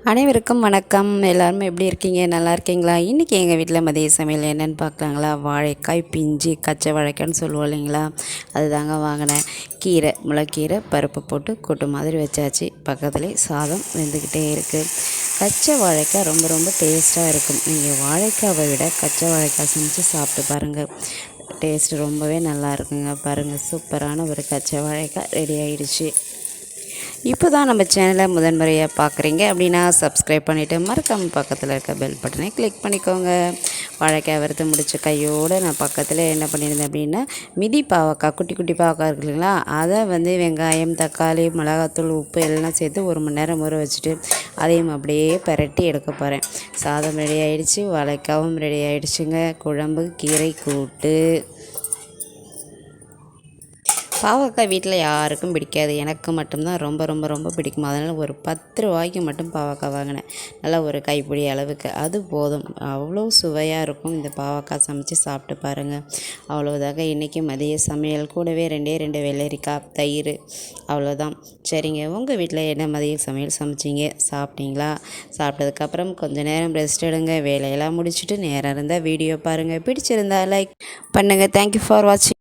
அனைவருக்கும் வணக்கம். எல்லாருமே எப்படி இருக்கீங்க? நல்லா இருக்கீங்களா? இன்றைக்கி எங்கள் வீட்டில் மதிய சமையல் என்னென்னு பார்க்கலாங்களா? வாழைக்காய் பிஞ்சு கச்சை வாழைக்காய்ன்னு சொல்லுவோம் இல்லைங்களா? அதுதாங்க வாங்கினேன். கீரை, முளைக்கீரை, பருப்பு போட்டு கூட்டு மாதிரி வச்சாச்சு. பக்கத்துலேயே சாதம் வெந்துக்கிட்டே இருக்குது. கச்சை வாழைக்காய் ரொம்ப ரொம்ப டேஸ்ட்டாக இருக்கும். நீங்கள் வாழைக்காவை விட கச்சை வாழைக்காய் செஞ்சு சாப்பிட்டு பாருங்கள். டேஸ்ட்டு ரொம்பவே நல்லா இருக்குங்க. பாருங்கள், சூப்பரான ஒரு கச்சை வாழைக்காய் ரெடி ஆயிடுச்சு. இப்போ தான் நம்ம சேனலை முதன்முறையாக பார்க்குறீங்க அப்படின்னா சப்ஸ்கிரைப் பண்ணிவிட்டு மறக்காமல் பக்கத்தில் இருக்க பெல் பட்டனை கிளிக் பண்ணிக்கோங்க. வாழைக்காய் வறுத்து முடித்த கையோடு நான் பக்கத்தில் என்ன பண்ணியிருந்தேன் அப்படின்னா, மிதி பாவக்காய், குட்டி குட்டி பாவக்காய் இருக்கு இல்லைங்களா, அதை வெங்காயம், தக்காளி, மிளகாத்தூள், உப்பு எல்லாம் சேர்த்து 1 மணி நேரம் ஊற வச்சுட்டு அதையும் அப்படியே பரட்டி எடுக்க போகிறேன். சாதம் ரெடி ஆகிடுச்சு, வாழைக்காவும் ரெடி ஆகிடுச்சுங்க. குழம்பு, கீரை கூட்டு. பாவக்காய் வீட்டில் யாருக்கும் பிடிக்காது, எனக்கு மட்டும்தான் ரொம்ப ரொம்ப ரொம்ப பிடிக்கும். அதனால் ஒரு 10 ரூபாய்க்கு மட்டும் பாவக்காய் வாங்கினேன். நல்லா ஒரு கைப்பிடி அளவுக்கு, அது போதும். அவ்வளோ சுவையாக இருக்கும். இந்த பாவக்காய் சமைச்சு சாப்பிட்டு பாருங்கள். அவ்வளோதாங்க இன்றைக்கி மதிய சமையல். கூடவே 2 வெள்ளரிக்காய், தயிர், அவ்வளோதான். சரிங்க, உங்கள் வீட்டில் என்ன மதிய சமையல் சமைச்சிங்க? சாப்பிட்டீங்களா? சாப்பிட்டதுக்கப்புறம் கொஞ்சம் நேரம் ரெஸ்ட் எடுங்க. வேலையெல்லாம் முடிச்சுட்டு நேரம் இருந்தால் வீடியோ பாருங்கள். பிடிச்சிருந்தா லைக் பண்ணுங்கள். தேங்க்யூ ஃபார் வாட்சிங்.